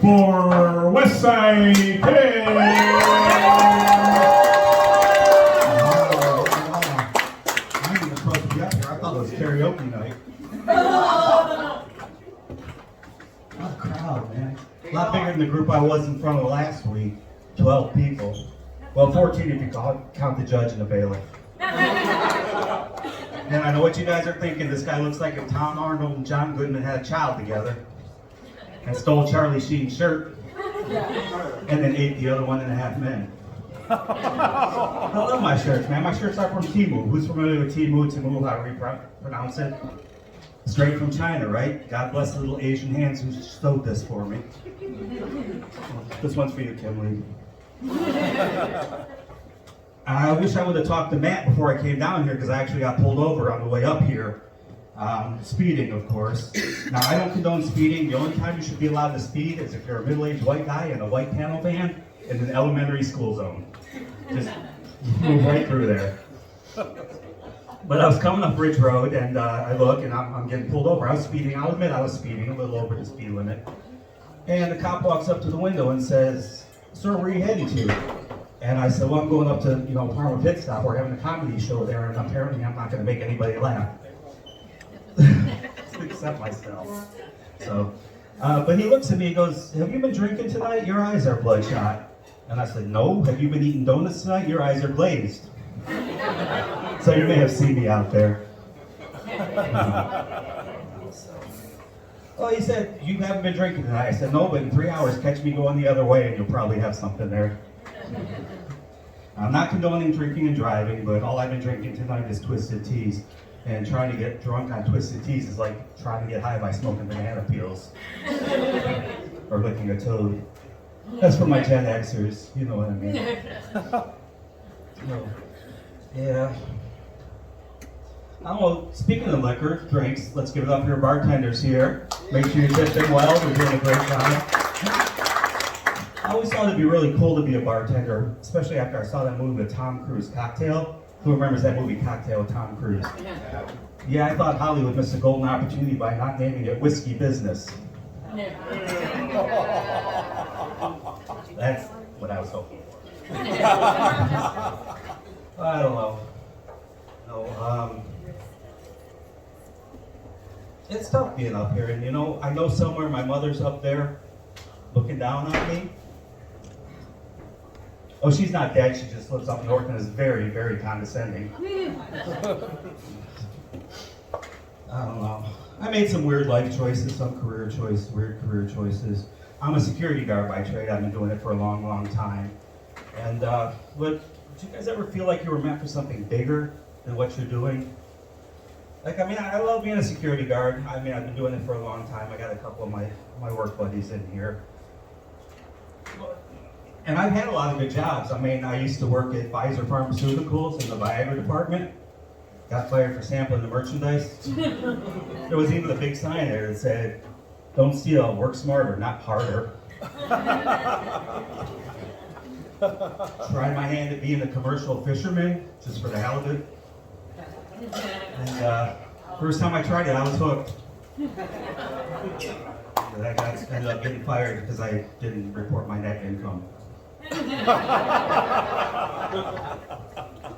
for West Side Kid. I ain't even supposed to be up here. I thought it was karaoke night. What a crowd, man. A lot bigger than the group I was in front of last week. 12 people. Well, 14 if you count the judge and the bailiff. And I know what you guys are thinking. This guy looks like if Tom Arnold and John Goodman had a child together and stole Charlie Sheen's shirt and then ate the other 1.5 men. I love my shirts, man. My shirts are from Temu. Who's familiar with Temu? Temu, how do we pronounce it? Straight from China, right? God bless the little Asian hands who sewed this for me. This one's for you, Kimberly. I wish I would have talked to Matt before I came down here because I actually got pulled over on the way up here. Speeding, of course. Now, I don't condone speeding. The only time you should be allowed to speed is if you're a middle-aged white guy in a white panel van in an elementary school zone. Just move right through there. But I was coming up Ridge Road and I look and I'm getting pulled over. I was speeding. I'll admit I was speeding a little over the speed limit. And the cop walks up to the window and says, "Sir, where are you heading to?" And I said, "Well, I'm going up to, Parma Pit stop. We're having a comedy show there, and apparently I'm not going to make anybody laugh." Except myself. So, but he looks at me and goes, "Have you been drinking tonight? Your eyes are bloodshot." And I said, "No." "Have you been eating donuts tonight? Your eyes are glazed." So you may have seen me out there. Well, he said, "You haven't been drinking tonight." I said, "No, but in 3 hours, catch me going the other way and you'll probably have something there." I'm not condoning drinking and driving, but all I've been drinking tonight is Twisted Teas. And trying to get drunk on Twisted Teas is like trying to get high by smoking banana peels. Or licking a toad. That's for my Gen Xers, you know what I mean. So, yeah. I don't know, speaking of liquor, drinks, let's give it up for your bartenders here. Make sure you tip them well, they're doing a great job. I always thought it'd be really cool to be a bartender, especially after I saw that movie with Tom Cruise, Cocktail. Who remembers that movie, Cocktail with Tom Cruise? Yeah, I thought Hollywood missed a golden opportunity by not naming it Whiskey Business. That's what I was hoping for. I don't know. No, it's tough being up here, and I know somewhere my mother's up there looking down on me. Oh, she's not dead, she just lives up north and is very, very condescending. I don't know. I made some weird life choices, some weird career choices. I'm a security guard by trade. I've been doing it for a long, long time. And did you guys ever feel like you were meant for something bigger than what you're doing? I love being a security guard. I've been doing it for a long time. I got a couple of my work buddies in here. And I've had a lot of good jobs. I used to work at Pfizer Pharmaceuticals in the Viagra department. Got fired for sampling the merchandise. There was even a big sign there that said, "Don't steal, work smarter, not harder." Tried my hand at being a commercial fisherman, just for the hell of it. And first time I tried it, I was hooked. But I ended up getting fired because I didn't report my net income.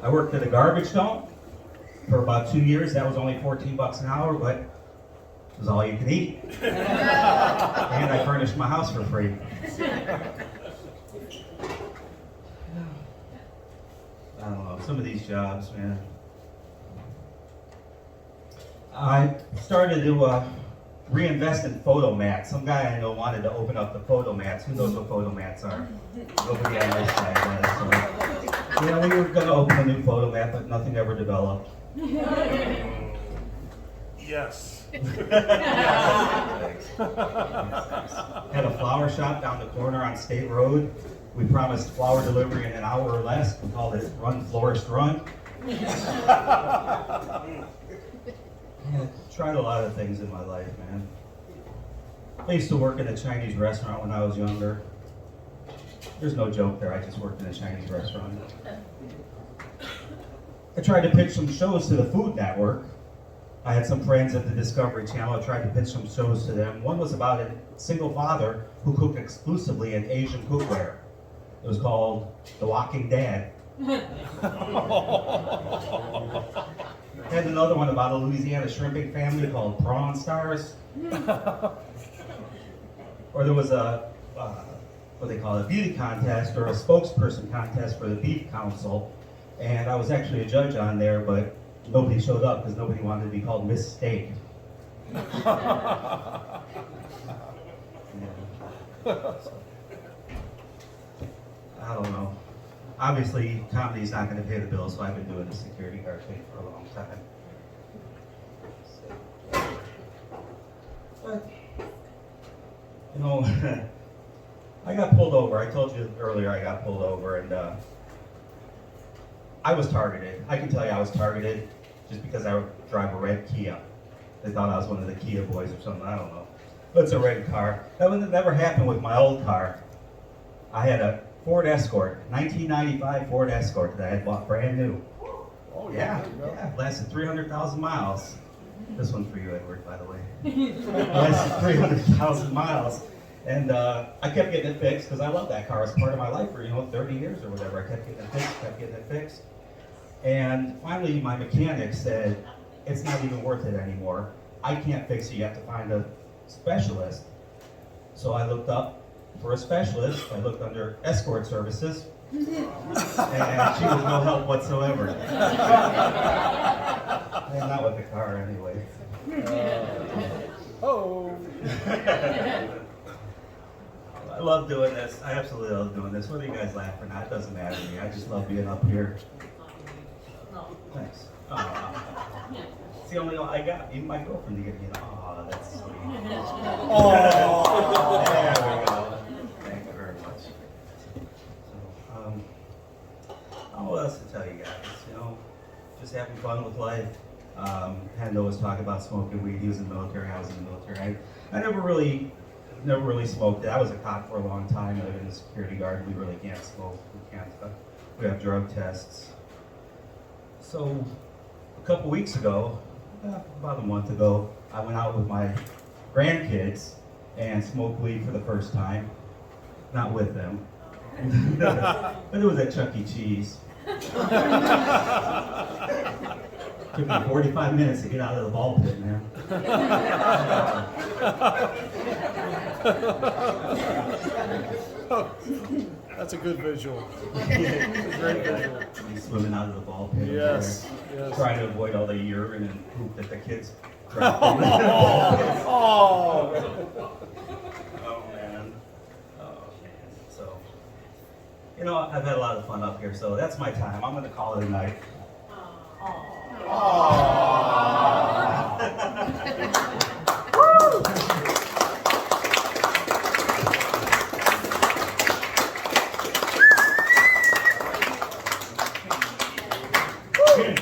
I worked at a garbage dump for about 2 years. That was only $14 an hour, but it was all you could eat. And I furnished my house for free. I don't know, some of these jobs, man. I started to reinvest in photomats. Some guy I know wanted to open up the photomats. Who knows what photomats are? Nobody on this side does. So, we were going to open a new photomat, but nothing ever developed. Yes. Had a flower shop down the corner on State Road. We promised flower delivery in an hour or less. We called it Run Florist Run. Yeah, tried a lot of things in my life, man. I used to work in a Chinese restaurant when I was younger. There's no joke there, I just worked in a Chinese restaurant. I tried to pitch some shows to the Food Network. I had some friends at the Discovery Channel. I tried to pitch some shows to them. One was about a single father who cooked exclusively in Asian cookware. It was called The Walking Dad. Had another one about a Louisiana shrimping family called Prawn Stars. Or there was a, what they call it, a beauty contest or a spokesperson contest for the Beef Council. And I was actually a judge on there, but nobody showed up because nobody wanted to be called Miss Steak. I don't know. Obviously, comedy's not going to pay the bills, so I've been doing the security guard thing for a long time. But, you know, I got pulled over. I told you earlier I got pulled over, and I was targeted. I can tell you I was targeted just because I drive a red Kia. They thought I was one of the Kia boys or something. I don't know. But it's a red car. That would never happen with my old car. I had a Ford Escort, 1995 Ford Escort that I had bought brand new. Oh, Yeah, lasted 300,000 miles. This one's for you, Edward, by the way. Lasted 300,000 miles. And I kept getting it fixed because I love that car. It's part of my life for, 30 years or whatever. I kept getting it fixed. And finally, my mechanic said, it's not even worth it anymore. I can't fix it. You have to find a specialist. So I looked up for a specialist. I looked under escort services. And she was no help whatsoever. And not with the car, anyway. I love doing this. I absolutely love doing this. Whether you guys laugh or not, it doesn't matter to me. I just love being up here. Thanks. It's the only one I got. Even my girlfriend to give me an aw, that's sweet. There we go. Thank you very much. So, what else to tell you guys? Just having fun with life. Hendo was talking about smoking weed. He was in the military. I was in the military. I never really smoked it. I was a cop for a long time. I've been a security guard. We really can't smoke. We have drug tests. So a couple weeks ago, about a month ago, I went out with my grandkids and smoked weed for the first time. Not with them. But it was at Chuck E. Cheese. Took me 45 minutes to get out of the ball pit, man. That's a good visual. It's a great visual. Swimming out of the ball pit. Yes. Trying to avoid all the urine and poop that the kids dropped in. Oh. Oh, man. So, I've had a lot of fun up here, so that's my time. I'm going to call it a night. Okay.